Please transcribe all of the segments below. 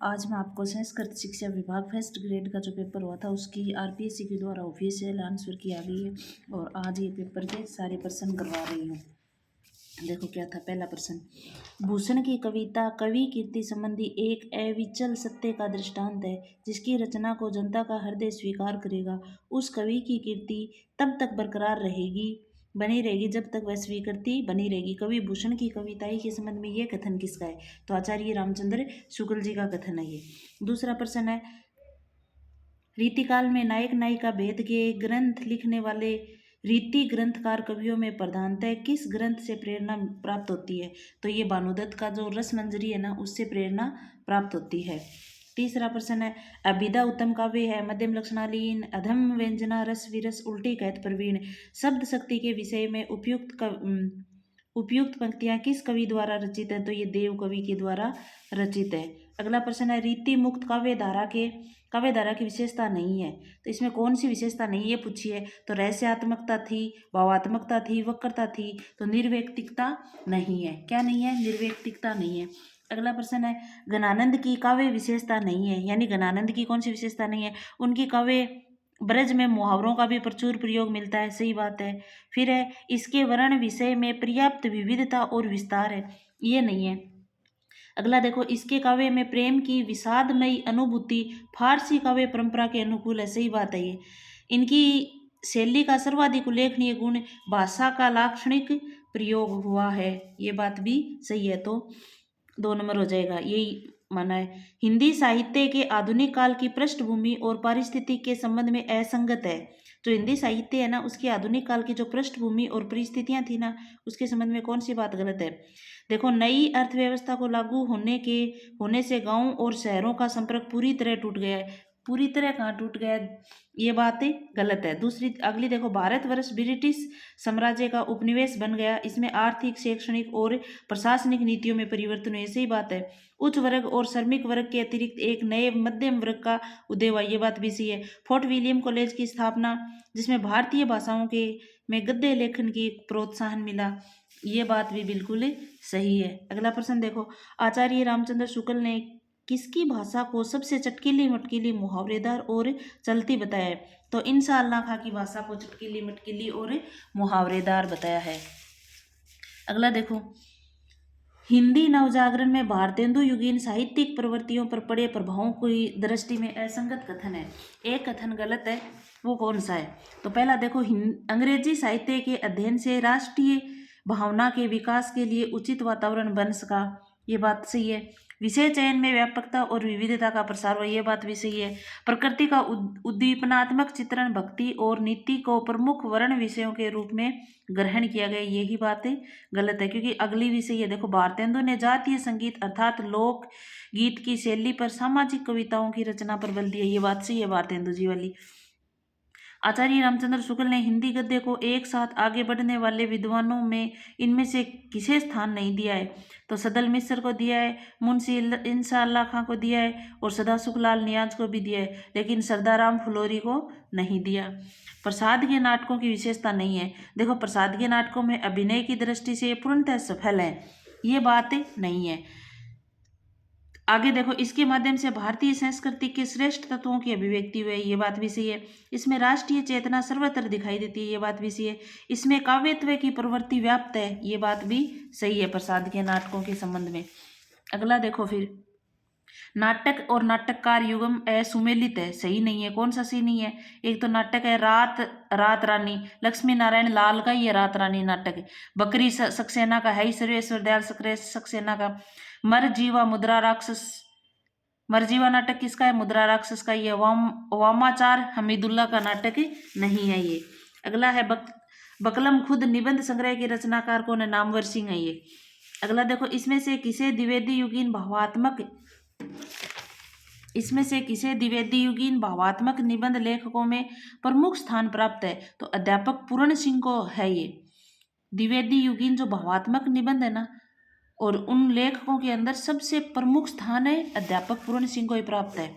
आज मैं आपको संस्कृत शिक्षा विभाग फर्स्ट ग्रेड का जो पेपर हुआ था उसकी आरपीएससी के द्वारा ऑफिशियल आंसर की आ गई है और आज ये पेपर के सारे प्रश्न करवा रही हूँ। देखो क्या था पहला प्रश्न। भूषण की कविता कवि कीर्ति संबंधी एक अविचल सत्य का दृष्टांत है जिसकी रचना को जनता का हृदय स्वीकार करेगा। उस कवि की कीर्ति तब तक बरकरार रहेगी बनी रहेगी जब तक वह स्वीकृति बनी रहेगी। कवि भूषण की कविताई के संबंध में यह कथन किसका है? तो आचार्य रामचंद्र शुक्ल जी का कथन है ये। दूसरा प्रश्न है, रीतिकाल में नायक नायिका भेद के ग्रंथ लिखने वाले रीति ग्रंथकार कवियों में प्रधानतः किस ग्रंथ से प्रेरणा प्राप्त होती है? तो ये भानुदत्त का जो रसमंजरी है ना उससे प्रेरणा प्राप्त होती है। तीसरा प्रश्न है, अभिधा उत्तम काव्य है, मध्यम लक्षणालीन, अधम व्यंजना, रस विरस, उल्टी कहत प्रवीण। शब्द शक्ति के विषय में उपयुक्त पंक्तियां किस कवि द्वारा रचित है? तो ये देव कवि के द्वारा रचित है। अगला प्रश्न है, रीति मुक्त काव्य धारा की विशेषता नहीं है, तो इसमें कौन सी विशेषता नहीं है पूछी है? तो रहस्यात्मकता थी, भावात्मकता थी, वक्रता थी, तो निर्व्यक्तिकता नहीं है। क्या नहीं है? निर्व्यक्तिकता नहीं है। अगला प्रश्न है, घनानंद की काव्य विशेषता नहीं है, यानी घनानंद की कौन सी विशेषता नहीं है? उनकी काव्य ब्रज में मुहावरों का भी प्रचुर प्रयोग मिलता है, सही बात है। फिर है, इसके वर्ण विषय में पर्याप्त विविधता और विस्तार है, ये नहीं है। अगला देखो, इसके काव्य में प्रेम की विषादमयी अनुभूति फारसी काव्य परंपरा के अनुकूल है, सही बात है ये। इनकी शैली का सर्वाधिक उल्लेखनीय गुण भाषा का लाक्षणिक प्रयोग हुआ है, ये बात भी सही है, तो 2 नंबर हो जाएगा, यही माना है। हिंदी साहित्य के आधुनिक काल की पृष्ठभूमि और पारिस्थितिक के संबंध में असंगत है। जो हिंदी साहित्य है ना उसकी आधुनिक काल की जो पृष्ठभूमि और परिस्थितियां थी ना उसके संबंध में कौन सी बात गलत है? देखो, नई अर्थव्यवस्था को लागू होने से गांव और शहरों का संपर्क पूरी तरह टूट गया है। पूरी तरह कहाँ टूट गया है? ये बात गलत है। दूसरी अगली देखो, भारतवर्ष ब्रिटिश साम्राज्य का उपनिवेश बन गया, इसमें आर्थिक शैक्षणिक और प्रशासनिक नीतियों में परिवर्तन हुए, सही बात है। उच्च वर्ग और श्रमिक वर्ग के अतिरिक्त एक नए मध्यम वर्ग का उदय हुआ, ये बात भी सही है। फोर्ट विलियम कॉलेज की स्थापना जिसमें भारतीय भाषाओं के में गद्य लेखन की प्रोत्साहन मिला, ये बात भी बिल्कुल सही है। अगला प्रश्न देखो, आचार्य रामचंद्र शुक्ल ने किसकी भाषा को सबसे चटकीली मटकीली मुहावरेदार और चलती बताया है? तो इंशाअल्लाह खां की भाषा को चटकीली मटकीली और मुहावरेदार बताया है। अगला देखो, हिंदी नवजागरण में भारतेंदु युगीन साहित्यिक प्रवृत्तियों पर पड़े प्रभावों की दृष्टि में असंगत कथन है। एक कथन गलत है, वो कौन सा है? तो पहला देखो, अंग्रेजी साहित्य के अध्ययन से राष्ट्रीय भावना के विकास के लिए उचित वातावरण बन सका, ये बात सही है। विषय चयन में व्यापकता और विविधता का प्रसार हुआ, ये बात भी सही है। प्रकृति का उद्दीपनात्मक चित्रण भक्ति और नीति को प्रमुख वर्ण विषयों के रूप में ग्रहण किया गया, यही बात गलत है, क्योंकि अगली भी सही है। देखो, भारतेंदु ने जातीय संगीत अर्थात लोक गीत की शैली पर सामाजिक कविताओं की रचना पर बल दिया, ये बात सही है भारतेंदु जी वाली। आचार्य रामचंद्र शुक्ल ने हिंदी गद्य को एक साथ आगे बढ़ने वाले विद्वानों में इनमें से किसे स्थान नहीं दिया है? तो सदल मिश्र को दिया है, मुंशी इंशाअल्लाह खां को दिया है और सदा सुखलाल नियाज को भी दिया है, लेकिन सरदाराम फुलोरी को नहीं दिया। प्रसाद के नाटकों की विशेषता नहीं है। देखो, प्रसाद के नाटकों में अभिनय की दृष्टि से पूर्णतः सफल है, ये बात नहीं है। आगे देखो, इसके माध्यम से भारतीय संस्कृति के श्रेष्ठ तत्वों की अभिव्यक्ति हुई, ये बात भी सही है। इसमें राष्ट्रीय चेतना सर्वत्र दिखाई देती है, ये बात भी सही है। इसमें काव्यत्व की प्रवृत्ति व्याप्त है, ये बात भी सही है प्रसाद के नाटकों के संबंध में। अगला देखो, फिर नाटक और नाटककार युगम असुमेलित है, सही नहीं है। कौन सा सही नहीं है? एक तो नाटक है रात रानी, लक्ष्मी नारायण लाल का ये रात रानी नाटक है। बकरी सक्सेना का है ही सर्वेश्वर दयाल सक्सेना का। मरजीवा नाटक किसका है? मुद्रा राक्षस का। ये वामाचार हमीदुल्ला का नाटक नहीं है ये। अगला है बकलम खुद निबंध संग्रह के रचनाकार कौन है? नामवर सिंह है ये। अगला देखो, इसमें से किसे द्विवेदी युगीन भावात्मक निबंध लेखकों में प्रमुख स्थान प्राप्त है? तो अध्यापक पूर्ण सिंह को है ये। द्विवेदी युगीन जो भावात्मक निबंध है ना, और उन लेखकों के अंदर सबसे प्रमुख स्थान है अध्यापक पूर्ण सिंह को ही प्राप्त है।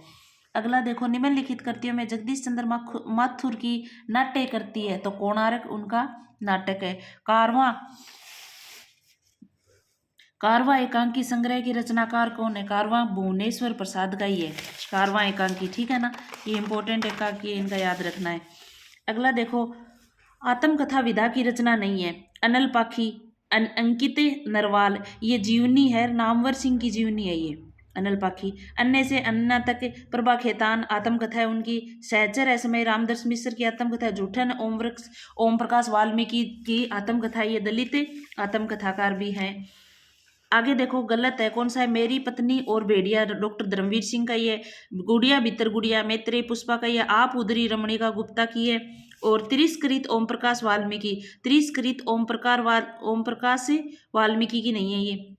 अगला देखो, निम्नलिखित कृतियों में जगदीश चंद्र माथुर की नाट्य करती है, तो कोणार्क उनका नाटक है। कारवां एकांकी संग्रह के रचनाकार कौन है? कारवां भुवनेश्वर प्रसाद का ही है, कारवां एकांकी। ठीक है ना, ये इंपॉर्टेंट एकांकी है, इनका याद रखना है। अगला देखो, आत्मकथा विधा की रचना नहीं है। अनल पाखी, अंकित नरवाल, ये जीवनी है, नामवर सिंह की जीवनी है ये अनल पाखी। अन्य से अन्ना तक, प्रभा खेतान आत्मकथा है उनकी। सहचर है समय, रामदास मिश्र की आत्मकथा है। जूठन ओम प्रकाश वाल्मीकि की आत्मकथा, ये दलित आत्मकथाकार भी हैं। आगे देखो, गलत है, कौन सा है? मेरी पत्नी और भेड़िया, डॉक्टर धर्मवीर सिंह का ये। गुड़िया भीतर गुड़िया, मैत्रेय पुष्पा का ये। आप उदरी, रमणिका गुप्ता की है। और तिरस्कृत ओम प्रकाश वाल्मीकि, तिरस्कृत ओम प्रकाश वाल्मीकि की नहीं है ये,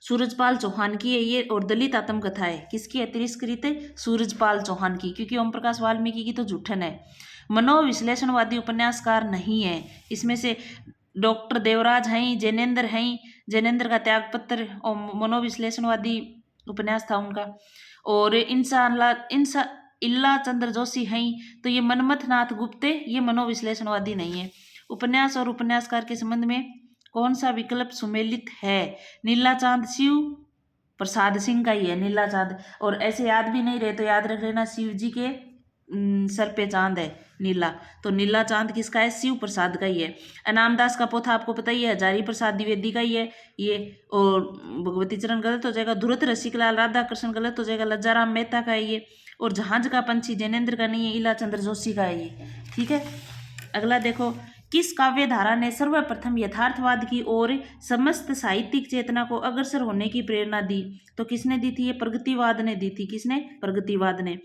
सूरजपाल चौहान की है ये। और दलित आत्मकथा है, किसकी है? तिरस्कृत सूरजपाल चौहान की, क्योंकि ओम प्रकाश वाल्मीकि की तो जूठन है। मनोविश्लेषणवादी उपन्यासकार नहीं है, इसमें से डॉक्टर देवराज हैं, जैनेन्द्र हैं, जैनेन्द्र का त्यागपत्र और मनोविश्लेषणवादी उपन्यास था उनका। और इंसा इल्ला चंद्र जोशी हैं, तो ये मनमथ नाथ गुप्ते, ये मनोविश्लेषणवादी नहीं है। उपन्यास और उपन्यासकार के संबंध में कौन सा विकल्प सुमेलित है? नीला चांद शिव प्रसाद सिंह का ही है, नीला चांद। और ऐसे याद भी नहीं रहे तो याद रख लेना, शिव जी के सर पे चांद है नीला, तो नीला चांद किसका है? शिव प्रसाद का ही है। अनामदास का पोथा आपको पता ही है, हजारी प्रसाद द्विवेदी का ही है ये। और भगवती चरण गलत हो जाएगा। धुरत रसिकलाल राधा कृष्ण गलत हो जाएगा, लज्जाराम मेहता का है ये। और जहाज का पंछी जैनेन्द्र का नहीं है, इला चंद्र जोशी का है ये। ठीक है, अगला देखो, किस काव्य धारा ने सर्वप्रथम यथार्थवाद की ओर समस्त साहित्यिक चेतना को अग्रसर होने की प्रेरणा दी? तो किसने दी थी? ये प्रगतिवाद ने दी थी। किसने? प्रगतिवाद ने।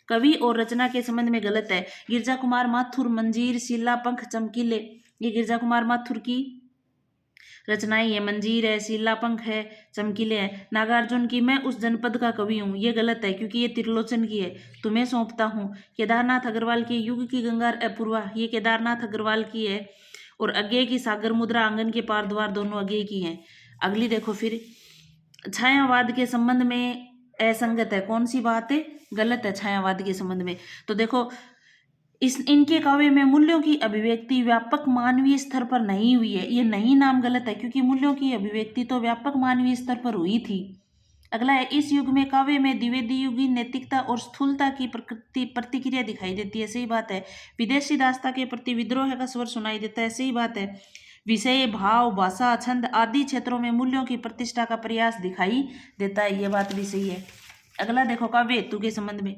कवि और रचना के संबंध में गलत है। गिरजा कुमार माथुर, मंजीर, शीला, पंख, चमकीले, ये गिरजा कुमार माथुर की रचनाएं है। मंजीर है, शीला, पंख है, चमकीले है। नागार्जुन की मैं उस जनपद का कवि हूँ, ये गलत है, क्योंकि ये त्रिलोचन की है। तुम्हें सौंपता हूँ। केदारनाथ अग्रवाल की युग की गंगा अपूर्वा, ये केदारनाथ अग्रवाल की है। और अज्ञेय की सागर मुद्रा, आंगन के पार द्वार, दोनों अज्ञेय की हैं। अगली देखो फिर, छायावाद के संबंध में असंगत है, कौन सी बात है? गलत है छायावाद के संबंध में। तो देखो, इनके काव्य में मूल्यों की अभिव्यक्ति व्यापक मानवीय स्तर पर नहीं हुई है, ये नहीं नाम गलत है, क्योंकि मूल्यों की अभिव्यक्ति तो व्यापक मानवीय स्तर पर हुई थी। अगला है, इस युग में काव्य में द्विवेदी युगी नैतिकता और स्थूलता की प्रतिक्रिया दिखाई देती है, सही बात है। विदेशी दास्ता के प्रति विद्रोह का स्वर सुनाई देता है, सही बात है। विषय, भाव, भाषा, छंद आदि क्षेत्रों में मूल्यों की प्रतिष्ठा का प्रयास दिखाई देता है, ये बात भी सही है। अगला देखो, काव्य हेतु के संबंध में,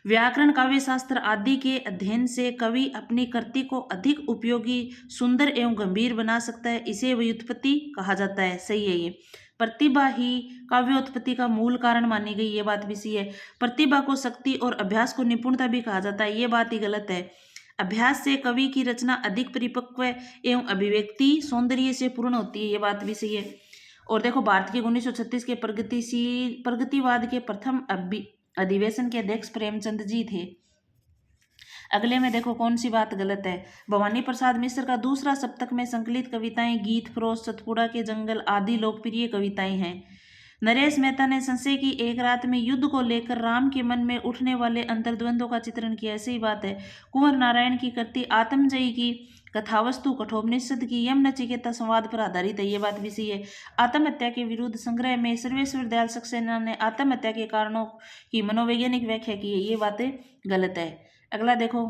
व्याकरण, काव्य शास्त्र आदि के अध्ययन से कवि अपनी कृति को अधिक उपयोगी, सुंदर एवं गंभीर बना सकता है, इसे व्युत्पत्ति कहा जाता है, सही है ये। प्रतिभा ही काव्योत्पत्ति का मूल कारण मानी गई, ये बात भी सही है। प्रतिभा को शक्ति और अभ्यास को निपुणता भी कहा जाता है, ये बात ही गलत है। अभ्यास से कवि की रचना अधिक परिपक्व एवं अभिव्यक्ति सौंदर्य से पूर्ण होती है, ये बात भी सही है। और देखो, भारत के 1936 के प्रगतिवाद के प्रथम अधिवेशन के अध्यक्ष प्रेमचंद जी थे। अगले में देखो, कौन सी बात गलत है? भवानी प्रसाद मिश्र का दूसरा सप्तक में संकलित कविताएं गीत, प्रोस, सतपुड़ा के जंगल आदि लोकप्रिय कविताएं हैं। नरेश मेहता ने संशय की एक रात में युद्ध को लेकर राम के मन में उठने वाले अंतर्द्वंद्वों का चित्रण किया, ऐसी बात है। कुंवर नारायण की कृति आत्मजयी की कथावस्तु कठोपनिषद की यम नचिकेता संवाद पर आधारित है, ये बात भी सही है। आत्महत्या के विरुद्ध संग्रह में सर्वेश्वर दयाल सक्सेना ने आत्महत्या के कारणों की मनोवैज्ञानिक व्याख्या की है, ये बातें गलत है। अगला देखो,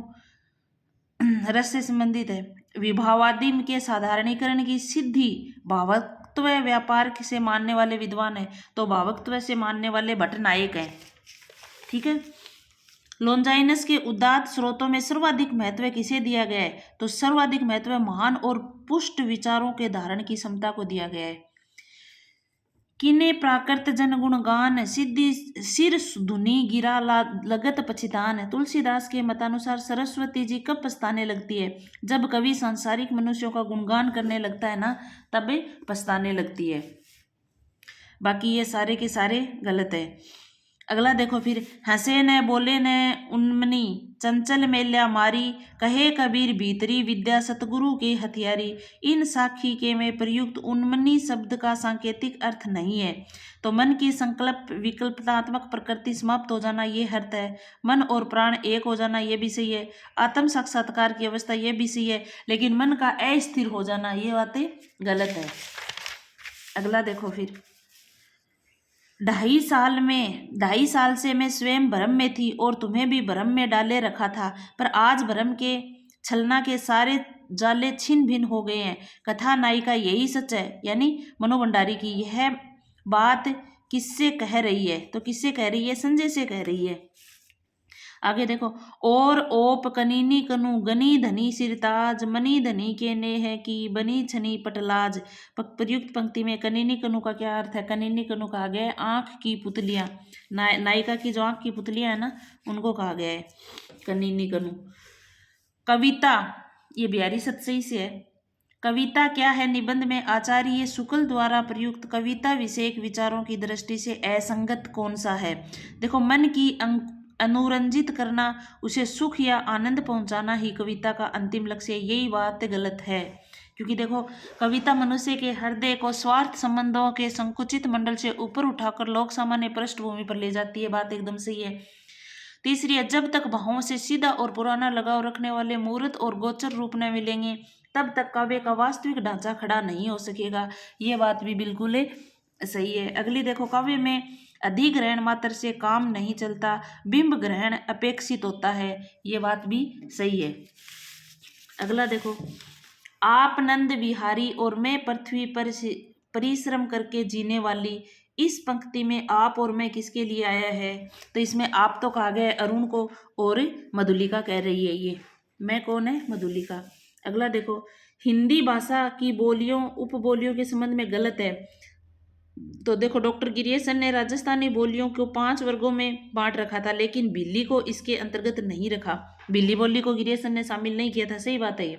रस से संबंधित है। विभावादि के साधारणीकरण की सिद्धि भावत्व व्यापार से मानने वाले विद्वान है, तो भावत्व से मानने वाले भट्टनायक है। ठीक है, लोन्जाइनस के उदात्त स्रोतों में सर्वाधिक महत्व किसे दिया गया है? तो सर्वाधिक महत्व महान और पुष्ट विचारों के धारण की क्षमता को दिया गया है। किने प्राकृत जन गुणगान, सिद्धि सिर धुनि गिरा लगत पछितान। तुलसीदास के मतानुसार सरस्वती जी कब पछताने लगती है? जब कवि सांसारिक मनुष्यों का गुणगान करने लगता है ना, तब पछताने लगती है। बाकी ये सारे के सारे गलत है। अगला देखो फिर, हंसे न बोले न उन्मनी चंचल मेल्या मारी, कहे कबीर भीतरी विद्या सतगुरु के हथियारी। इन साखी के में प्रयुक्त उन्मनी शब्द का सांकेतिक अर्थ नहीं है, तो मन की संकल्प विकल्पात्मक प्रकृति समाप्त हो जाना, ये अर्थ है। मन और प्राण एक हो जाना, ये भी सही है। आत्म साक्षात्कार की अवस्था, ये भी सही है। लेकिन मन का अस्थिर हो जाना, ये बातें गलत है। अगला देखो फिर, 2.5 साल से मैं स्वयं भ्रम में थी और तुम्हें भी भ्रम में डाले रखा था, पर आज भ्रम के छलना के सारे जाले छिन्न भिन्न हो गए हैं। कथा नायिका यही सच है, यानी मनोभंडारी की यह बात किससे कह रही है? तो किससे कह रही है? संजय से कह रही है। आगे देखो, और ओप कनीनी कनु गनी धनी सिरताज मनी धनी के नेह की बनी छनी पटलाज। प्रयुक्त पंक्ति में कनीनी कनु का क्या अर्थ है? कनीनी कनु कहा गया है आंख की पुतलियां, नायिका की जो आंख की पुतलियां है ना, उनको कहा गया है कनीनी कनु। कविता, ये बिहारी सतसई से है। कविता क्या है? निबंध में आचार्य शुक्ल द्वारा प्रयुक्त कविता विषयक विचारों की दृष्टि से असंगत कौन सा है? देखो, मन की अनुरंजित करना, उसे सुख या आनंद पहुंचाना ही कविता का अंतिम लक्ष्य है। यही बात गलत है, क्योंकि देखो, कविता मनुष्य के हृदय को स्वार्थ संबंधों के संकुचित मंडल से ऊपर उठाकर लोक सामान्य पृष्ठभूमि पर ले जाती है। बात एकदम सही है। तीसरी है, जब तक भावों से सीधा और पुराना लगाव रखने वाले मूर्त और गोचर रूप न मिलेंगे, तब तक काव्य का वास्तविक ढांचा खड़ा नहीं हो सकेगा। ये बात भी बिल्कुल सही है। अगली देखो, काव्य में अधिग्रहण मात्र से काम नहीं चलता, बिंब ग्रहण अपेक्षित होता है। ये बात भी सही है। अगला देखो, आप नंद विहारी और मैं पृथ्वी पर परिश्रम करके जीने वाली। इस पंक्ति में आप और मैं किसके लिए आया है? तो इसमें आप तो कहा गया है अरुण को, और मधुलिका कह रही है ये। मैं कौन है? मधुलिका। अगला देखो, हिंदी भाषा की बोलियों उपबोलियों के संबंध में गलत है। तो देखो, डॉक्टर गिरियसन ने राजस्थानी बोलियों को 5 वर्गों में बांट रखा था, लेकिन भिल्ली को इसके अंतर्गत नहीं रखा। भिल्ली बोली को गिरियसन ने शामिल नहीं किया था। सही बात है ये।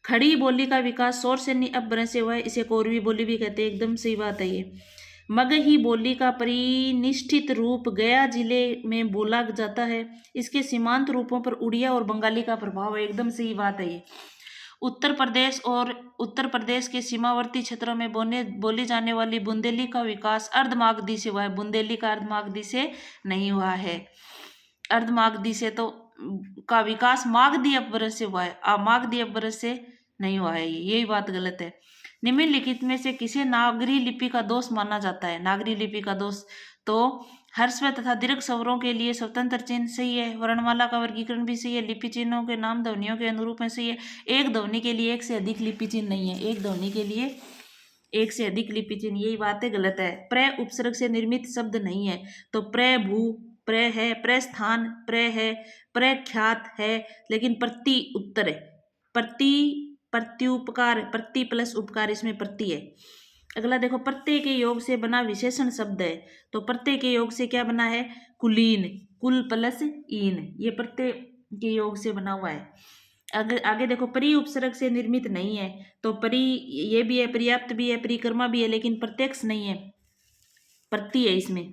खड़ी बोली का विकास शोर से अपभ्रंश से हुआ है, इसे कोरवी बोली भी कहते हैं। एकदम सही बात है ये। मगही बोली का परिनिष्ठित रूप गया जिले में बोला जाता है। इसके सीमांत रूपों पर उड़िया और बंगाली का प्रभाव है। एकदम सही बात है ये। उत्तर प्रदेश के सीमावर्ती क्षेत्रों में बोली जाने वाली बुंदेली का विकास अर्धमागधी से हुआ है। बुंदेली का अर्धमागधी से नहीं हुआ है। अर्धमागधी से तो का विकास मागधी अपभ्रंश से हुआ है, मागधी अपभ्रंश से नहीं हुआ है। यही बात गलत है। निम्नलिखित में से किसे नागरी लिपि का दोष माना जाता है? नागरी लिपि का दोष, तो ह्रस्व तथा दीर्घ स्वरों के लिए स्वतंत्र चिन्ह सही है। वर्णमाला का वर्गीकरण भी सही है। लिपि चिन्हों के नाम ध्वनियों के अनुरूप में सही है। एक ध्वनि के लिए एक से अधिक लिपि चिन्ह नहीं है। एक ध्वनि के लिए एक से अधिक लिपि चिन्ह, यही बात है गलत है। प्र उपसर्ग से निर्मित शब्द नहीं है। तो प्रभु, प्र है, प्रस्थान प्र है, प्रख्यात है, लेकिन प्रति उत्तर है। प्रत्युपकार, प्रति प्लस उपकार, इसमें प्रति है। अगला देखो, प्रत्यय के योग से बना विशेषण शब्द है। तो प्रत्यय के योग से क्या बना है? कुलीन, कुल प्लस ईन, ये प्रत्यय के योग से बना हुआ है। आगे देखो, परि उपसर्ग से निर्मित नहीं है। तो परि ये भी है, पर्याप्त भी है, परिक्रमा भी है, लेकिन प्रत्यक्ष नहीं है, प्रति है इसमें।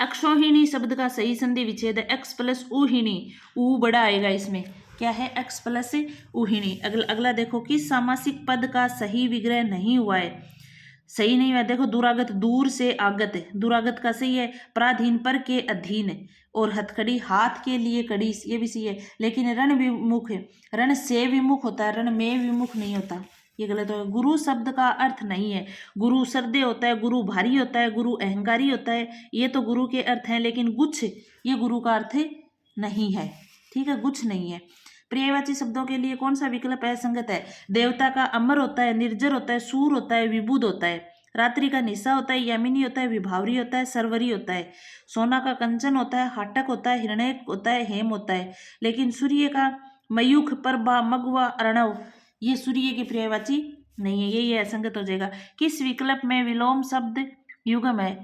अक्षोहिणी शब्द का सही संधि विच्छेद है एक्स प्लस उहिणी, ऊ बड़ा आएगा इसमें। क्या है? एक्स प्लस उहिणी। अगला देखो, किस सामासिक पद का सही विग्रह नहीं हुआ है? सही नहीं हुआ। देखो, दुरागत, दूर से आगत है, दुरागत का सही है। पराधीन, पर के अधीन, और हथकड़ी, हाथ के लिए कड़ी, ये भी सही है। लेकिन रण विमुख है, रण से विमुख होता है, रण में विमुख नहीं होता, ये गलत होगा। गुरु शब्द का अर्थ नहीं है। गुरु सर्दे होता है, गुरु भारी होता है, गुरु अहंकारी होता है, ये तो गुरु के अर्थ हैं, लेकिन गुच्छ ये गुरु का अर्थ नहीं है। ठीक है, गुच्छ नहीं है। पर्यायवाची शब्दों के लिए कौन सा विकल्प असंगत है? देवता का अमर होता है, निर्जर होता है, सूर होता है, विबुध होता है। रात्रि का निशा होता है, यामिनी होता है, विभावरी होता है, सरवरी होता है। सोना का कंचन होता है, हाटक होता है, हिरण्यक होता है, हेम होता है। लेकिन सूर्य का मयूख, परबा, मगवा, अर्णव, ये सूर्य की पर्यायवाची नहीं है, ये असंगत हो जाएगा। किस विकल्प में विलोम शब्द युग्म है?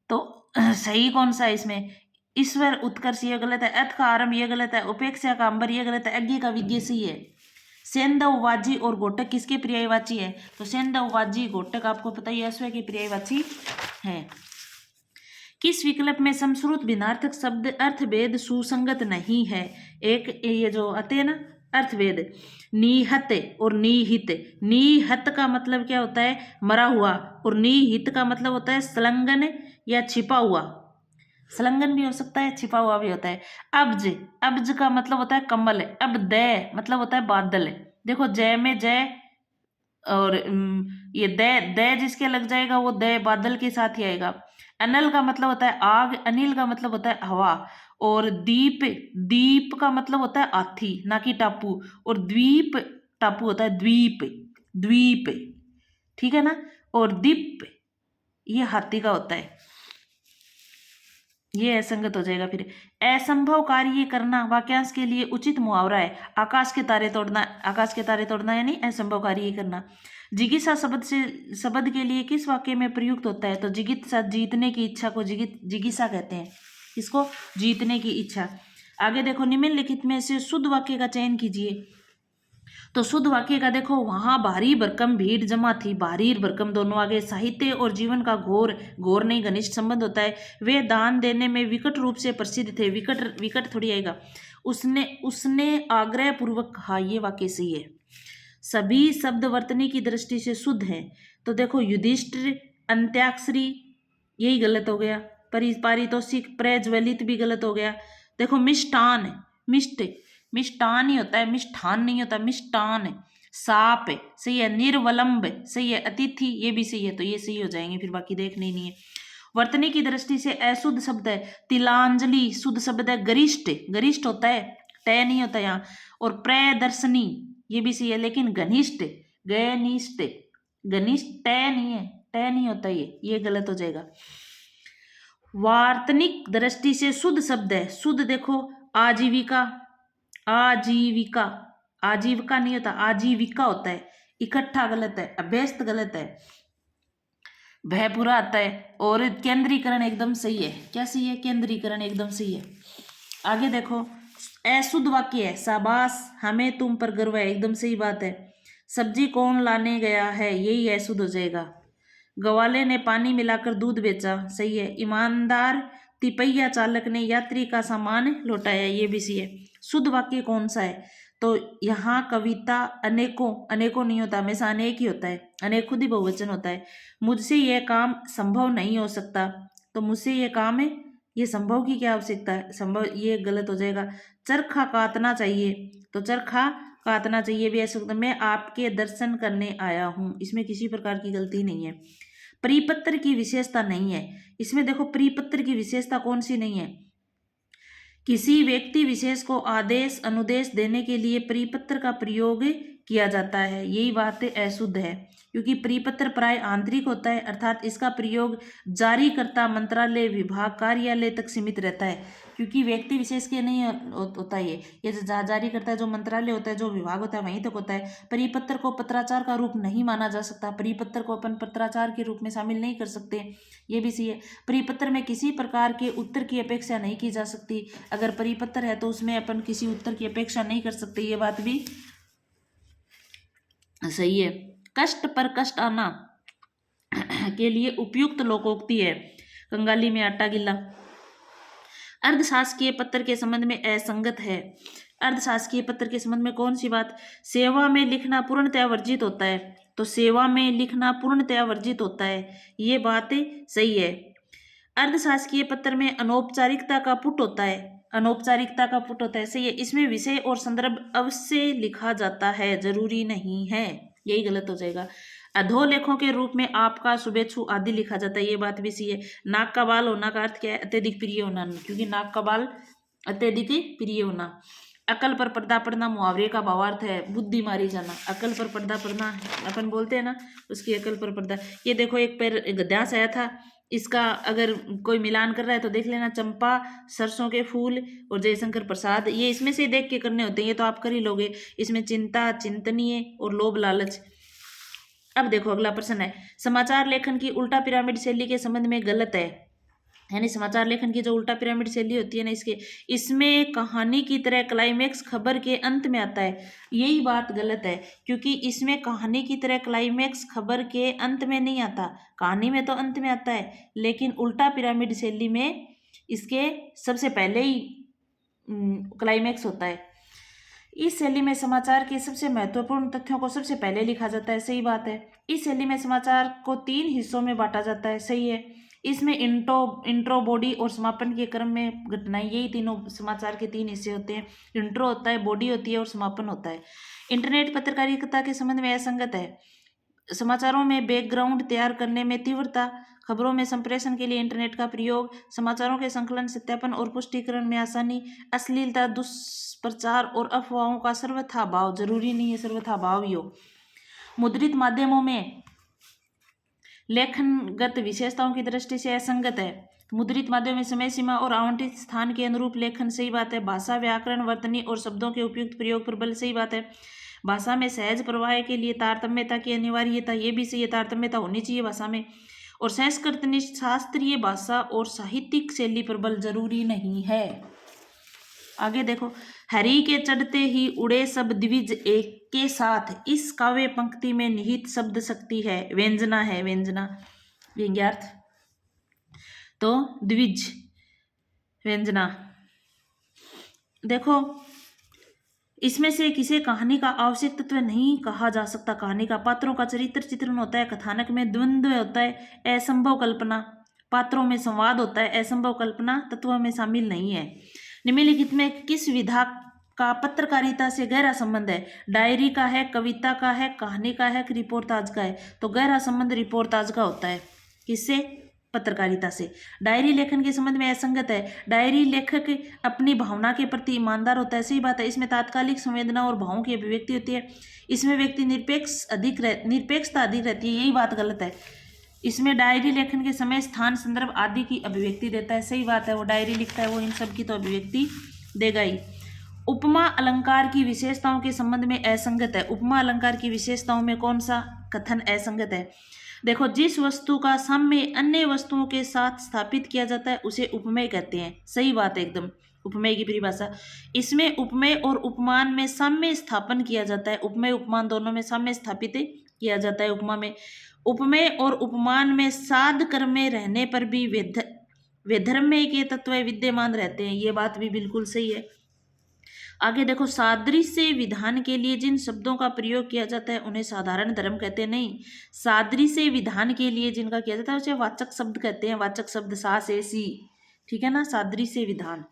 तो सही कौन सा है इसमें? ईश्वर, उत्कर्ष, ये गलत है। अथ का आरंभ, ये गलत है। उपेक्षा का अंबर, ये गलत है। अज्ञ का विज्ञ सही है। सेंधव, वाजी और घोटक किसके पर्यायवाची है? तो सेंधव, वाजी, घोटक आपको पता ही अश्व के पर्यायवाची है। किस विकल्प में समश्रुत भिन्नार्थक शब्द अर्थभेद सुसंगत नहीं है? एक ये जो आते हैं ना अर्थभेद, निहत और निहित। निहत का मतलब क्या होता है? मरा हुआ, और निहित का मतलब होता है संलग्न या छिपा हुआ। संलग्न भी हो सकता है, छिपा हुआ भी होता है। अब्ज, अब्ज का मतलब होता है कमल। अब दय मतलब होता है बादल। देखो, जय में जय, और ये द जिसके लग जाएगा वो द बादल के साथ ही आएगा। अनल का मतलब होता है आग, अनिल का मतलब होता है हवा, और दीप, दीप का मतलब होता है हाथी ना कि टापू, और द्वीप, टापू होता है द्वीप, द्वीप, ठीक है ना। और दीप ये हाथी का होता है। ये असंगत हो जाएगा। फिर असंभव कार्य करना वाक्यांश के लिए उचित मुहावरा है आकाश के तारे तोड़ना, आकाश के तारे तोड़ना यानी असंभव कार्य करना। जिज्ञासा शब्द के लिए किस वाक्य में प्रयुक्त होता है? तो जिज्ञासा जीतने की इच्छा को जिज्ञासा कहते हैं। इसको जीतने की इच्छा। आगे देखो, निम्नलिखित में से शुद्ध वाक्य का चयन कीजिए। तो शुद्ध वाक्य का देखो, वहां भारी भरकम भीड़ जमा थी, भारी भरकम दोनों आगे, साहित्य और जीवन का घोर घोर नहीं घनिष्ठ संबंध होता है। वे दान देने में विकट रूप से प्रसिद्ध थे, विकट विकट थोड़ी आएगा। उसने उसने आग्रह पूर्वक कहा, ये वाक्य सही है। सभी शब्द वर्तनी की दृष्टि से शुद्ध है। तो देखो, युधिष्ठिर, अंत्याक्षरी यही गलत हो गया। पारितोषिक, प्रज्वलित भी गलत हो गया। देखो, मिष्टान, मिष्ट, मिष्टान ही होता है, मिष्ठान नहीं होता, मिष्टान। साप सही है, निर्वलंब सही है, अतिथि ये भी सही है, तो ये सही हो जाएंगे, फिर बाकी देखने ही नहीं है। वर्तनी की दृष्टि से अशुद्ध शब्द है तिलांजलि, शुद्ध शब्द है गरिष्ठ, गरिष्ठ होता है, तय नहीं होता यहाँ। और प्रदर्शनी ये भी सही है, लेकिन घनिष्ठ, घनिष्ठ, घनिष्ठ तय नहीं है, तय नहीं होता, ये गलत हो जाएगा। वार्तनिक दृष्टि से शुद्ध शब्द है, शुद्ध देखो, आजीविका, आजीविका, आजीविका नहीं होता, आजीविका होता है। इकट्ठा गलत है, अभ्यस्त गलत है, भयपुरा आता है। और केंद्रीकरण एकदम सही है। क्या सही है? केंद्रीकरण एकदम सही है। आगे देखो, अशुद्ध वाक्य है शाबाश हमें तुम पर गर्व है, एकदम सही बात है। सब्जी कौन लाने गया है, यही अशुद्ध हो जाएगा। गवाले ने पानी मिलाकर दूध बेचा, सही है। ईमानदार तिपैया चालक ने यात्री का सामान लौटाया, ये भी सही है। शुद्ध वाक्य कौन सा है? तो यहाँ कविता अनेकों, अनेकों नहीं होता, हमेशा अनेक ही होता है, अनेक खुद ही बहुवचन होता है। मुझसे यह काम संभव नहीं हो सकता, तो मुझसे यह काम है, ये संभव की क्या आवश्यकता है, संभव ये गलत हो जाएगा। चरखा काटना चाहिए, तो चरखा काटना चाहिए भी ऐसा, मैं आपके दर्शन करने आया हूँ, इसमें किसी प्रकार की गलती नहीं है। प्रीपत्र की विशेषता नहीं है, इसमें देखो प्रीपत्र की विशेषता कौन सी नहीं है? किसी व्यक्ति विशेष को आदेश अनुदेश देने के लिए प्रीपत्र का प्रयोग किया जाता है, यही बात अशुद्ध है, क्योंकि प्रीपत्र प्राय आंतरिक होता है, अर्थात इसका प्रयोग जारीकर्ता मंत्रालय विभाग कार्यालय तक सीमित रहता है, क्योंकि व्यक्ति विशेष के नहीं होता ये जारी करता है, जो मंत्रालय होता है, जो विभाग होता है, वहीं तक होता है। परिपत्र को पत्राचार का रूप नहीं माना जा सकता, परिपत्र को अपन पत्राचार के रूप में शामिल नहीं कर सकते, ये भी सही है। परिपत्र में किसी प्रकार के उत्तर की अपेक्षा नहीं की जा सकती, अगर परिपत्र है तो उसमें अपन किसी उत्तर की अपेक्षा नहीं कर सकते, ये बात भी सही है। कष्ट पर कष्ट आना के लिए उपयुक्त लोकोक्ति है, कंगाली में आटा गिल्ला। अर्धशासकीय पत्र के संबंध में असंगत है। अर्धशासकीय पत्र के संबंध में कौन सी बात? सेवा में लिखना पूर्णतया वर्जित होता है, तो सेवा में लिखना पूर्णतया वर्जित होता है, ये बात सही है। अर्धशासकीय पत्र में अनौपचारिकता का पुट होता है, अनौपचारिकता का पुट होता है, सही है। इसमें विषय और संदर्भ अवश्य लिखा जाता है, जरूरी नहीं है, यही गलत हो जाएगा। अधोलेखों के रूप में आपका, शुभेच्छु आदि लिखा जाता है, ये बात भी सही है। नाक का बाल होना का अर्थ क्या है? अत्यधिक प्रिय होना, क्योंकि नाक का बाल अत्यधिक प्रिय होना। अकल पर पर्दा पड़ना मुहावरे का भावार्थ है बुद्धि मारी जाना, अकल पर पर्दा पड़ना अपन बोलते हैं ना, उसकी अकल पर पर्दा। ये देखो, एक पैर गद्यांश आया था, इसका अगर कोई मिलान कर रहा है तो देख लेना, चंपा, सरसों के फूल और जयशंकर प्रसाद, ये इसमें से देख के करने होते हैं, ये तो आप कर ही लोगे। इसमें चिंता, चिंतनीय और लोभ लालच। अब देखो अगला प्रश्न है, समाचार लेखन की उल्टा पिरामिड शैली के संबंध में गलत है, यानी समाचार लेखन की जो उल्टा पिरामिड शैली होती है ना, इसमें कहानी की तरह क्लाइमैक्स खबर के अंत में आता है, यही बात गलत है, क्योंकि इसमें कहानी की तरह क्लाइमैक्स खबर के अंत में नहीं आता, कहानी में तो अंत में आता है, लेकिन उल्टा पिरामिड शैली में इसके सबसे पहले ही क्लाइमैक्स होता है। इस शैली में समाचार के सबसे महत्वपूर्ण तथ्यों को सबसे पहले लिखा जाता है, सही बात है। इस शैली में समाचार को 3 हिस्सों में बांटा जाता है, सही है। इसमें इंट्रो, बॉडी और समापन के क्रम में घटनाएं, यही तीनों समाचार के 3 हिस्से होते हैं। इंट्रो होता है, बॉडी होती है और समापन होता है। इंटरनेट पत्रकारिता के संबंध में असंगत है, समाचारों में बैकग्राउंड तैयार करने में तीव्रता, खबरों में संप्रेषण के लिए इंटरनेट का प्रयोग, समाचारों के संकलन, सत्यापन और पुष्टिकरण में आसानी, अश्लीलता, दुष्प्रचार और अफवाहों का सर्वथा अभाव, जरूरी नहीं है सर्वथा अभाव ही हो। मुद्रित माध्यमों में लेखनगत विशेषताओं की दृष्टि से असंगत है। मुद्रित माध्यम में समय सीमा और आवंटित स्थान के अनुरूप लेखन, सही बात है। भाषा, व्याकरण, वर्तनी और शब्दों के उपयुक्त प्रयोग पर बल, सही बात है। भाषा में सहज प्रवाह के लिए तारतम्यता की अनिवार्यता, ये भी सही है, तारतम्यता होनी चाहिए भाषा में। और संस्कृतनिष्ठ शास्त्रीय भाषा और साहित्यिक शैली पर बल, जरूरी नहीं है। आगे देखो, हरि के चढ़ते ही उड़े सब द्विज एक के साथ, इस काव्य पंक्ति में निहित शब्द शक्ति है, व्यंजना है, व्यंजना व्यंग्यार्थ, तो द्विज व्यंजना। देखो, इसमें से किसी कहानी का आवश्यक तत्व नहीं कहा जा सकता। कहानी का पात्रों का चरित्र चित्रण होता है, कथानक में द्वंद्व होता है, असंभव कल्पना, पात्रों में संवाद होता है, असंभव कल्पना तत्व में शामिल नहीं है। निम्नलिखित में किस विधा का पत्रकारिता से गहरा संबंध है? डायरी का है, कविता का है, कहानी का है, रिपोर्टाज का है? तो गहरा संबंध रिपोर्टाज का होता है। किससे? पत्रकारिता से। डायरी लेखन के संबंध में असंगत है। डायरी लेखक अपनी भावना के प्रति ईमानदार होता है, सही बात है। इसमें तात्कालिक संवेदना और भावों की अभिव्यक्ति होती है। इसमें व्यक्ति निरपेक्षता अधिक रहती है, यही बात गलत है। इसमें डायरी लेखन के समय स्थान, संदर्भ आदि की अभिव्यक्ति देता है, सही बात है। वो डायरी लिखता है, वो इन सब की तो अभिव्यक्ति देगा ही। उपमा अलंकार की विशेषताओं के संबंध में असंगत है। उपमा अलंकार की विशेषताओं में कौन सा कथन असंगत है? देखो, जिस वस्तु का साम्य अन्य वस्तुओं के साथ स्थापित किया जाता है उसे उपमेय कहते हैं, सही बात है एकदम, उपमेय की परिभाषा। इसमें उपमेय और उपमान में साम्य स्थापन किया जाता है। उपमेय उपमान दोनों में साम्य स्थापित किया जाता है। उपमा में, उपमेय और उपमान में साध कर्म में रहने पर भी वैधर्म्य के तत्व विद्यमान रहते हैं, ये बात भी बिल्कुल सही है। आगे देखो, सादृश्य विधान के लिए जिन शब्दों का प्रयोग किया जाता है उन्हें साधारण धर्म कहते हैं, नहीं। सादृश्य विधान के लिए जिनका किया जाता है उसे वाचक शब्द कहते हैं। वाचक शब्द सा से सी, ठीक है ना। सादृश्य विधान,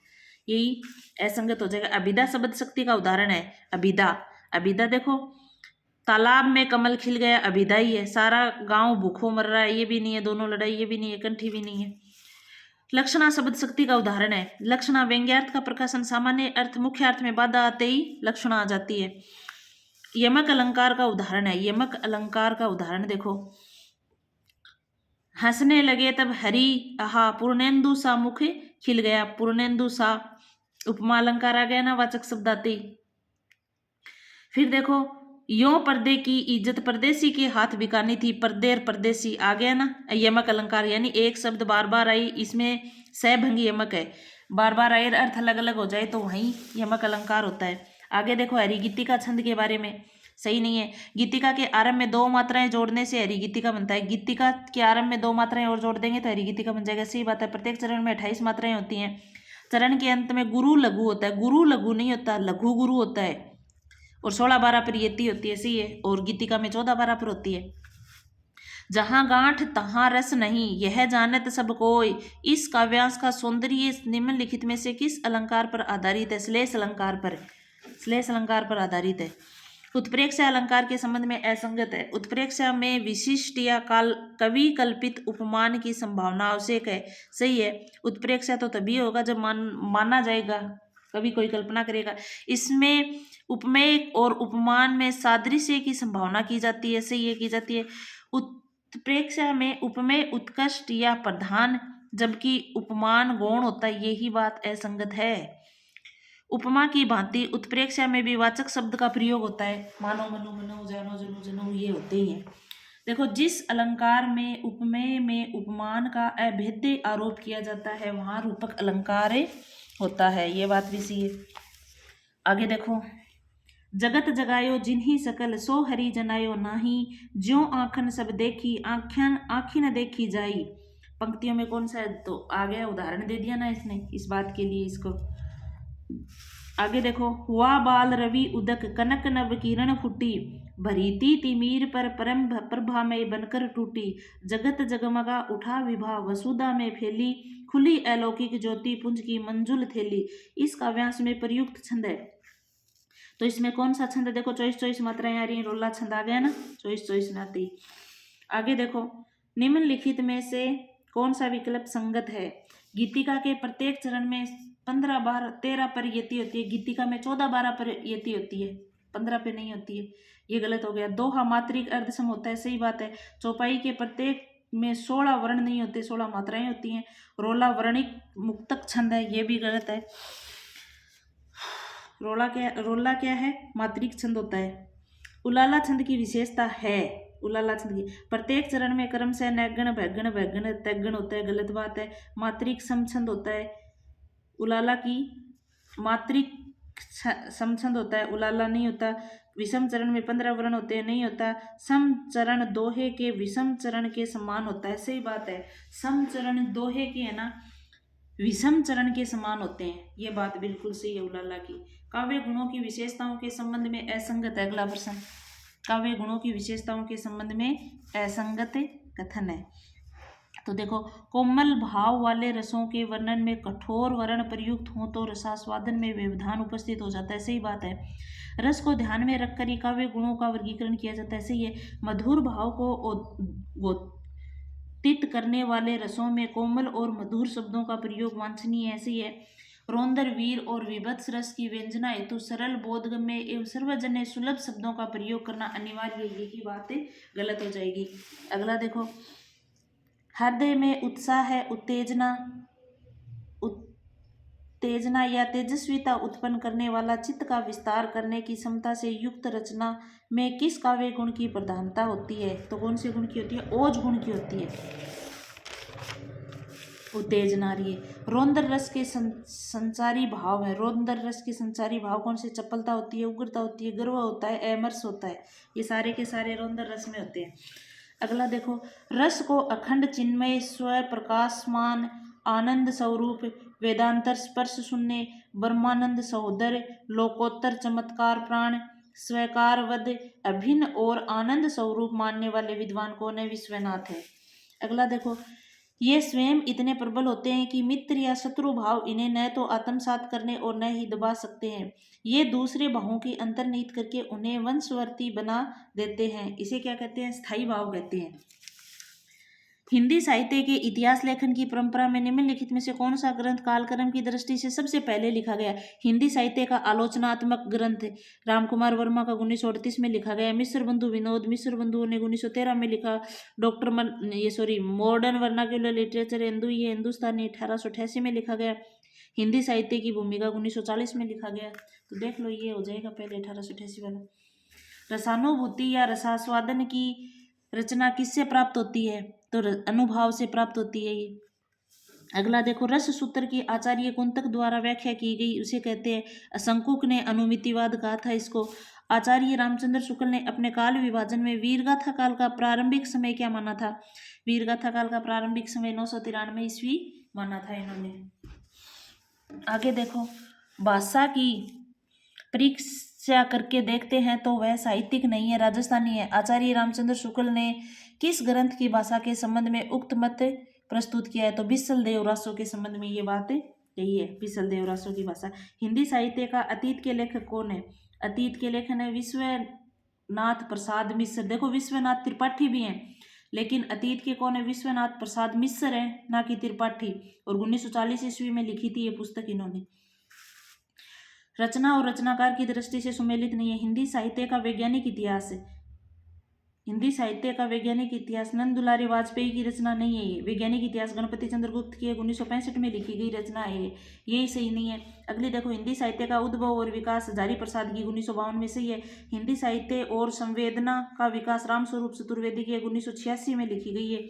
यही असंगत हो जाएगा। अभिदा शब्द शक्ति का उदाहरण है। अभिदा, अभिदा देखो, तालाब में कमल खिल गया, अभिदा ही है। सारा गांव भूखों मर रहा है, ये भी नहीं है। दोनों लड़ाई, ये भी नहीं है। कंठी भी नहीं है। लक्षणा शब्द शक्ति का उदाहरण है। लक्षणा व्यंग्यार्थ का प्रकाशन, सामान्य अर्थ मुख्य अर्थ में बाधा आते ही लक्षणा आ जाती है। यमक अलंकार का उदाहरण है। यमक अलंकार का उदाहरण देखो, हंसने लगे तब हरि आहा, पूर्णेंदु सा मुख खिल गया। पूर्णेंदु सा उपमा अलंकार आ गया ना, वाचक शब्द आते ही। फिर देखो, यो पर्दे की इज्जत परदेसी के हाथ बिकानी थी। पर्देर परदेसी आ गया ना, यमक अलंकार। यानी एक शब्द बार बार आई, इसमें सहभंगी यमक है। बार बार आए, अर्थ अलग अलग हो जाए तो वहीं यमक अलंकार होता है। आगे देखो, हरि गीतिका छंद के बारे में, सही नहीं है। गीतिका के आरंभ में 2 मात्राएं जोड़ने से हरि गीतिका बनता है। गीतिका के आरंभ में 2 मात्राएं और जोड़ देंगे तो हरि गीतिका बन जाएगा, सही बात है। प्रत्येक चरण में 28 मात्राएं होती हैं। चरण के अंत में गुरु लघु होता है। गुरु लघु नहीं होता, लघु गुरु होता है। और 16-12 पर यति होती है, सही है। और गीतिका में 14-12 पर होती है। जहां गांठ तहां रस नहीं, यह जानत सब कोई। इस काव्यांश का सौंदर्य निम्नलिखित में से किस अलंकार पर आधारित है? श्लेष अलंकार पर। श्लेष अलंकार पर आधारित है। उत्प्रेक्षा अलंकार के संबंध में असंगत है। उत्प्रेक्षा में विशिष्ट या कवि कल्पित उपमान की संभावना आवश्यक है, सही है। उत्प्रेक्षा तो तभी होगा जब माना जाएगा, कभी कोई कल्पना करेगा। इसमें उपमेय और उपमान में सादृश्य की संभावना की जाती है, सही है, की जाती है। उत्प्रेक्षा में उपमेय उत्कृष्ट या प्रधान जबकि उपमान गौण होता है, यही बात असंगत है। उपमा की भांति उत्प्रेक्षा में भी वाचक शब्द का प्रयोग होता है। मानो, मनो, मनो, जानो, जनो, जनो, ये होते ही हैं। देखो, जिस अलंकार में उपमेय में उपमान का अभेद्य आरोप किया जाता है वहां रूपक अलंकार होता है, ये बात भी सही है। आगे देखो, जगत जगायो जिन्हीं सकल, सो हरि जनायो नाही। ज्यों आँखन सब देखी, आँखी न देखी जाई। पंक्तियों में कौन सा है? तो आ गया, उदाहरण दे दिया ना इसने इस बात के लिए इसको। आगे देखो, हुआ बाल रवि उदक, कनक नभ किरण फूटी। भरीती तिमीर पर परम प्रभा में बनकर टूटी। जगत जगमगा उठा विभा, वसुधा में फैली। खुली अलौकिक ज्योति पुंज की मंजुल थैली। इस काव्यांश में प्रयुक्त छंद है तो इसमें कौन सा छंद है? देखो चॉइस चॉइस मात्राएं आ रही हैं, रोला छंद आ गया ना, चॉइस चॉइस नाती। आगे देखो, निम्नलिखित में से कौन सा विकल्प संगत है? गीतिका के प्रत्येक चरण में 15 12 13 पर यति होती है, गीतिका में 14 12 पर यति होती है, 15 पे नहीं होती है, ये गलत हो गया। दोहा मात्रिक अर्धसम होता है, सही बात है। चौपाई के प्रत्येक में 16 वर्ण नहीं होते, 16 मात्राएं होती हैं। रोला वर्णिक मुक्तक छंद है, ये भी गलत है। रोला क्या है? मात्रिक छंद होता है। उलाला छंद की विशेषता है, उलाला छंद की प्रत्येक चरण में क्रम से नैगण भैगण भैगण तैगण होता है, गलत बात है। मात्रिक समछंद होता है, उलाला की मात्रिक समछंद होता है, उलाला नहीं होता। विषम चरण में 15 वर्ण होते हैं, नहीं होता। सम चरण दोहे के विषम चरण के समान होता है, सही बात है। सम चरण दोहे के है ना विषम चरण के समान होते हैं, ये बात बिल्कुल सही है उलाला की। काव्य गुणों की विशेषताओं के संबंध में असंगत है, अगला प्रश्न। काव्य गुणों की विशेषताओं के संबंध में असंगत कथन है। तो देखो, कोमल भाव वाले रसों के वर्णन में कठोर वर्ण प्रयुक्त हो तो रसास्वादन में व्यवधान उपस्थित हो जाता है, सही बात है। रस को ध्यान में रखकर ही काव्य गुणों का वर्गीकरण किया जाता है, सही है। मधुर भाव को तित करने वाले रसों में कोमल और मधुर शब्दों का प्रयोग वांछनीय है, सही है। रौंदर वीर और विभत्स रस की व्यंजना हेतु सरल बोधगम्य एवं सर्वजन्य सुलभ शब्दों का प्रयोग करना अनिवार्य है, यही बात गलत हो जाएगी। अगला देखो, हृदय में उत्साह है, उत्तेजना या तेजस्विता उत्पन्न करने वाला चित्त का विस्तार करने की क्षमता से युक्त रचना में किस काव्य गुण की प्रधानता होती है? तो कौन से गुण की होती है? ओज गुण की होती है। उत्तेजना आ रही है। रौंदर रस के संचारी भाव है, रौंदर रस के संचारी भाव कौन से? चपलता होती है, उग्रता होती है, गर्व होता है, अमरस होता है, ये सारे के सारे रौंदर रस में होते हैं। अगला देखो, रस को अखंड चिन्मय स्व प्रकाशमान आनंद स्वरूप वेदांतर स्पर्श शून्य ब्रह्मानंद सहोदर लोकोत्तर चमत्कार प्राण स्वीकार वध अभिन्न और आनंद स्वरूप मानने वाले विद्वान कौन है? विश्वनाथ है। अगला देखो, ये स्वयं इतने प्रबल होते हैं कि मित्र या शत्रु भाव इन्हें न तो आत्मसात करने और न ही दबा सकते हैं। ये दूसरे भावों की अंतर्निहित करके उन्हें वंशवर्ती बना देते हैं, इसे क्या कहते हैं? स्थायी भाव कहते हैं। हिंदी साहित्य के इतिहास लेखन की परंपरा में निम्नलिखित में से कौन सा ग्रंथ कालक्रम की दृष्टि से सबसे पहले लिखा गया? हिंदी साहित्य का आलोचनात्मक ग्रंथ रामकुमार वर्मा का 1938 में लिखा गया। मिश्र बंधु विनोद मिश्र बंधुओं ने 1913 में लिखा। मॉडर्न वर्नाक्यूलर लिटरेचर हिंदू ये हिंदुस्तानी 1888 में लिखा गया। हिंदी साहित्य की भूमिका 1940 में लिखा गया। तो देख लो, ये हो जाएगा पहले 1888 वाला। रसानुभूति या रसास्वादन की रचना किससे प्राप्त होती है? तो अनुभव से प्राप्त होती है ये। अगला देखो, रस सूत्र की आचार्य कुंतक द्वारा व्याख्या की गई उसे कहते हैं। असंकुक ने अनुमितिवाद कहा था इसको। आचार्य रामचंद्र शुक्ल ने अपने काल विभाजन में वीरगाथा काल का प्रारंभिक समय क्या माना था? वीरगाथा काल का प्रारंभिक समय 993 ईस्वी माना था इन्होंने। आगे देखो, भाषा की परीक्षा करके देखते हैं तो वह साहित्यिक नहीं है, राजस्थानी है। आचार्य रामचंद्र शुक्ल ने किस ग्रंथ की भाषा के संबंध में उक्त मत प्रस्तुत किया है? तो बिसल देवरासो के संबंध में ये बात यही है, बिसल देवरासो की भाषा। हिंदी साहित्य का अतीत के लेखक कौन है? अतीत के लेखक है विश्वनाथ प्रसाद मिश्र। देखो, विश्वनाथ त्रिपाठी भी हैं, लेकिन अतीत के कौन है? विश्वनाथ प्रसाद मिश्र है, ना कि त्रिपाठी। और 1940 ईस्वी में लिखी थी ये पुस्तक इन्होंने। रचना और रचनाकार की दृष्टि से सुमेलित नहीं है। हिंदी साहित्य का वैज्ञानिक इतिहास है। हिंदी साहित्य का वैज्ञानिक इतिहास नंद दुलारी वाजपेयी की रचना नहीं है। ये वैज्ञानिक इतिहास गणपति चंद्रगुप्त की 1965 में लिखी गई रचना है, यही सही नहीं है। अगली देखो, हिंदी साहित्य का उद्भव और विकास हजारी प्रसाद की 1952 में सही है। हिंदी साहित्य और संवेदना का विकास रामस्वरूप चतुर्वेदी की 1986 में लिखी गई है।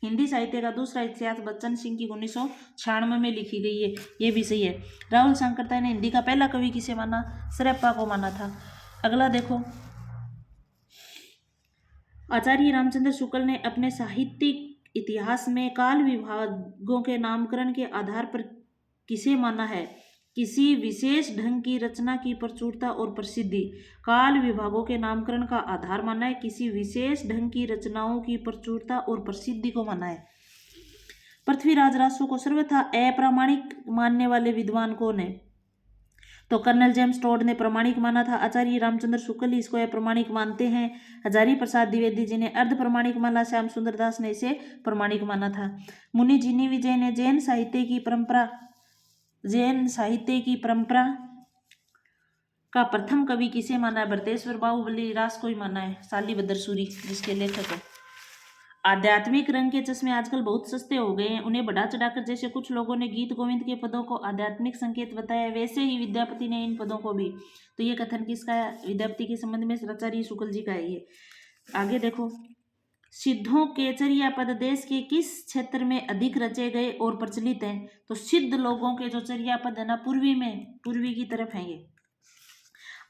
हिंदी साहित्य का दूसरा इतिहास बच्चन सिंह की 1996 में लिखी गई है, ये भी सही है। राहुल सांकरताय ने हिंदी का पहला कवि किसे माना? सरप्पा को माना था। अगला देखो, आचार्य रामचंद्र शुक्ल ने अपने साहित्यिक इतिहास में काल विभागों के नामकरण के आधार पर किसे माना है? किसी विशेष ढंग की रचना की प्रचुरता और प्रसिद्धि। काल विभागों के नामकरण का आधार माना है, किसी विशेष ढंग की रचनाओं की प्रचुरता और प्रसिद्धि को माना है। पृथ्वीराज रासो को सर्वथा अप्रामाणिक मानने वाले विद्वान कौन है? तो कर्नल जेम्स टोड ने प्रमाणिक माना था। आचार्य रामचंद्र शुक्ल इसको अप्रमाणिक मानते हैं। हजारी प्रसाद द्विवेदी जी ने अर्ध प्रमाणिक माना। श्याम सुंदर दास ने इसे प्रमाणिक माना था। मुनि जिनी विजय ने जैन साहित्य की परंपरा का प्रथम कवि किसे माना है? भरतेश्वर बाहुबली रास को ही माना है। शालिभद्र सूरी जिसके लेखक है। आध्यात्मिक रंग के चश्मे आजकल बहुत सस्ते हो गए हैं, उन्हें बढ़ा चढ़ाकर जैसे कुछ लोगों ने गीत गोविंद के पदों को आध्यात्मिक संकेत बताया, वैसे ही विद्यापति ने इन पदों को भी। तो ये कथन किसका है? विद्यापति के संबंध में आचार्य शुक्ल जी का है ये। आगे देखो, सिद्धों के चर्या पद देश के किस क्षेत्र में अधिक रचे गए और प्रचलित हैं? तो सिद्ध लोगों के जो चर्या पद है ना, पूर्वी की तरफ है ये।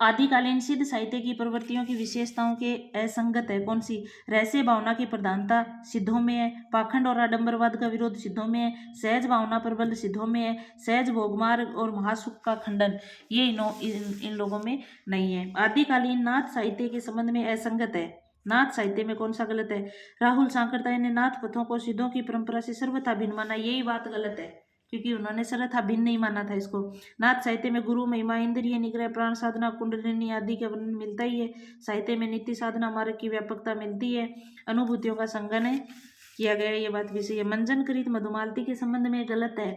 आदिकालीन सिद्ध साहित्य की प्रवृत्तियों की विशेषताओं के असंगत है। कौन सी? रहस्य भावना की प्रधानता सिद्धों में है। पाखंड और आडंबरवाद का विरोध सिद्धों में है। सहज भावना प्रबल सिद्धों में है। सहज भोगमार्ग और महासुख का खंडन ये इन लोगों में नहीं है। आदिकालीन नाथ साहित्य के संबंध में असंगत है। नाथ साहित्य में कौन सा गलत है? राहुल सांकरताय ने नाथ पथों को सिद्धों की परंपरा से सर्वथा भिन्न माना, यही बात गलत है, क्योंकि उन्होंने सर्वथा भिन्न नहीं माना था इसको। नाथ साहित्य में गुरु महिमा, इंद्रिय निग्रह, प्राण साधना, कुंडलिनी आदि का वर्णन मिलता ही है। साहित्य में नित्य साधना मार्ग की व्यापकता मिलती है। अनुभूतियों का संगन किया गया, ये बात भी सही है। मंजनकृत मधुमालती के संबंध में गलत है।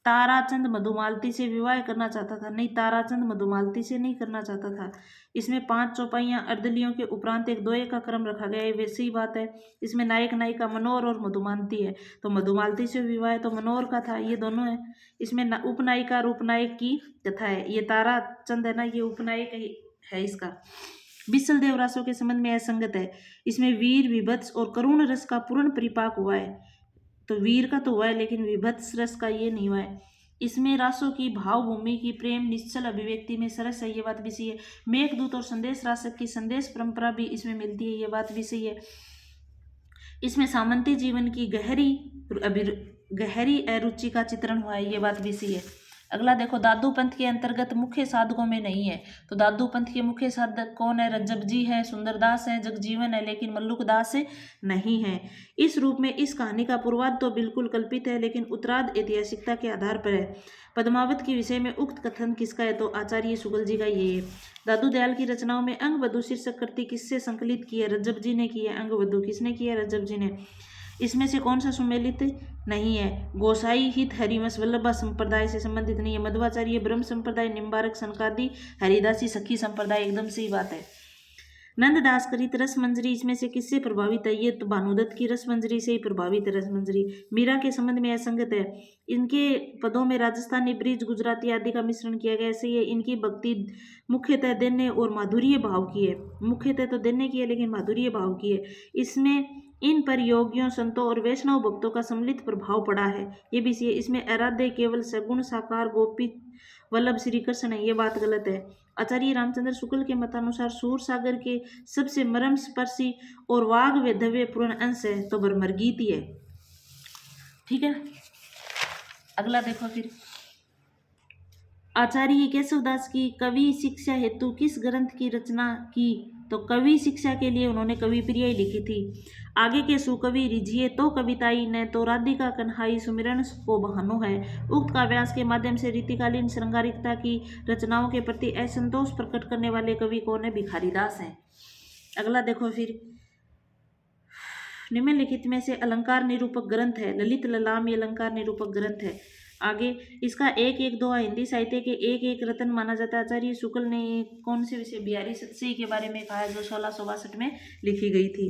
ताराचंद मधुमालती से विवाह करना चाहता था, नहीं, ताराचंद मधुमालती से नहीं करना चाहता था। इसमें 5 चौपाइयां अर्धलियों के उपरांत एक दोहे का क्रम रखा गया है, वैसी ही बात है। इसमें नायक नायिका मनोहर और मधुमालती है, तो मधुमालती से विवाह तो मनोहर का था, ये दोनों है। इसमें उपनायिका और उपनायक की कथा है। ये ताराचंद है ना, ये उपनायक है इसका। बिसल देव रासों के संबंध में असंगत है। इसमें वीर, विभत्स और करुण रस का पूर्ण परिपाक हुआ है। तो वीर का तो हुआ है, लेकिन विभत्स रस का ये नहीं हुआ है। इसमें रासों की भावभूमि की प्रेम निश्चल अभिव्यक्ति में सरस है, ये बात भी सही है। मेघदूत और संदेश रासक की संदेश परंपरा भी इसमें मिलती है, ये बात भी सही है। इसमें सामंती जीवन की गहरी अरुचि का चित्रण हुआ है, ये बात भी सही है। अगला देखो, दादू पंथ के अंतर्गत मुख्य साधकों में नहीं है। तो दादू पंथ के मुख्य साधक कौन है? रज्जब जी है, सुंदरदास है, जगजीवन है, लेकिन मल्लुकदास नहीं है। इस रूप में इस कहानी का पूर्वाध तो बिल्कुल कल्पित है, लेकिन उत्तरार्ध ऐतिहासिकता के आधार पर है। पद्मावत के विषय में उक्त कथन किसका है? तो आचार्य शुक्ल जी का ये है। दादू दयाल की रचनाओं में अंगवधू शीर्षक कृति किससे संकलित की है? रज्जब जी ने की है। अंगवधू किसने की है? रज्जब जी ने। इसमें से कौन सा सुमेलित नहीं है? गोसाई हित हरिवंश वल्लभा संप्रदाय से संबंधित नहीं है। मध्वाचार्य ब्रह्म संप्रदाय, निम्बारक सनकादि, हरिदासी सखी संप्रदाय, एकदम सही बात है। नंददास करित रस मंजरी इसमें से किससे प्रभावित है? ये तो भानुदत्त की रस मंजरी से ही प्रभावित है। रस मंजरी मीरा के संबंध में असंगत है। इनके पदों में राजस्थानी ब्रिज, गुजराती आदि का मिश्रण किया गया, ऐसे ही इनकी भक्ति मुख्यतः देने और माधुर्य भाव की है। मुख्यतः तो देने की है, लेकिन माधुर्य भाव की है। इसमें इन पर योगियों, संतों और वैष्णव भक्तों का सम्मिलित प्रभाव पड़ा है, ये भी सही है। इसमें आराध्य केवल सगुण साकार गोपी वल्लभ श्री कृष्ण है, ये बात गलत है। आचार्य रामचंद्र शुक्ल के मतानुसार सूर सागर के सबसे मर्म स्पर्शी और वाग वेधव्य पूर्ण अंश है, तो भ्रमर गीत ही है। ठीक है, अगला देखो फिर, आचार्य केशवदास की कवि शिक्षा हेतु किस ग्रंथ की रचना की? तो कवि शिक्षा के लिए उन्होंने कवि प्रिया लिखी थी। आगे के सुकवि रिझिए तो कविताई न तो राधिका कन्हाई सुमिरन को बहानो है। उक्त काव्यास के माध्यम से रीतिकालीन श्रृंगारिकता की रचनाओं के प्रति असंतोष प्रकट करने वाले कवि कौन है? भिखारीदास हैं। अगला देखो फिर, निम्नलिखित में से अलंकार निरूपक ग्रंथ है। ललित ललाम ये अलंकार निरूपक ग्रंथ है। आगे इसका एक दोहा हिंदी साहित्य के एक रत्न माना जाता है। आचार्य शुक्ल ने कौन से विषय बिहारी सतसई के बारे में कहा है, जो 1662 में लिखी गई थी।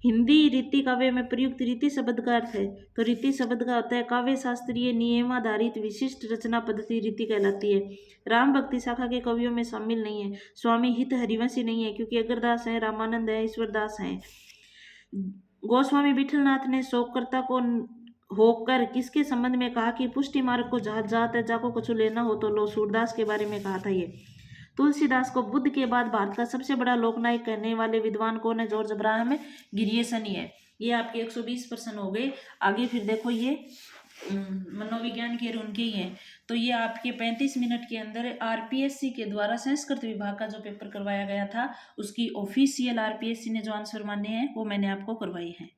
हिंदी रीति काव्य में प्रयुक्त रीति शब्द का अर्थ है। तो रीति शब्द का होता है काव्य शास्त्रीय नियमाधारित विशिष्ट रचना पद्धति रीति कहलाती है। राम भक्ति शाखा के कवियों में शामिल नहीं है। स्वामी हित हरिवंशी नहीं है, क्योंकि अगरदास है, रामानंद है, ईश्वरदास है। गोस्वामी विठलनाथ ने शोककर्ता को होकर किसके संबंध में कहा कि पुष्टि मार्ग को जहां जात है, जाको कुछ लेना हो तो लो? सूरदास के बारे में कहा था ये। तुलसीदास को बुद्ध के बाद भारत का सबसे बड़ा लोकनायक कहने वाले विद्वान कौन है? जॉर्ज अब्राहम गिरियसन ही है। ये आपके 120 प्रश्न हो गए। आगे फिर देखो, ये मनोविज्ञान के उनके ही हैं। तो ये आपके 35 मिनट के अंदर आरपीएससी के द्वारा संस्कृत विभाग का जो पेपर करवाया गया था, उसकी ऑफिशियल आरपीएससी ने जो आंसर माने हैं वो मैंने आपको करवाई है।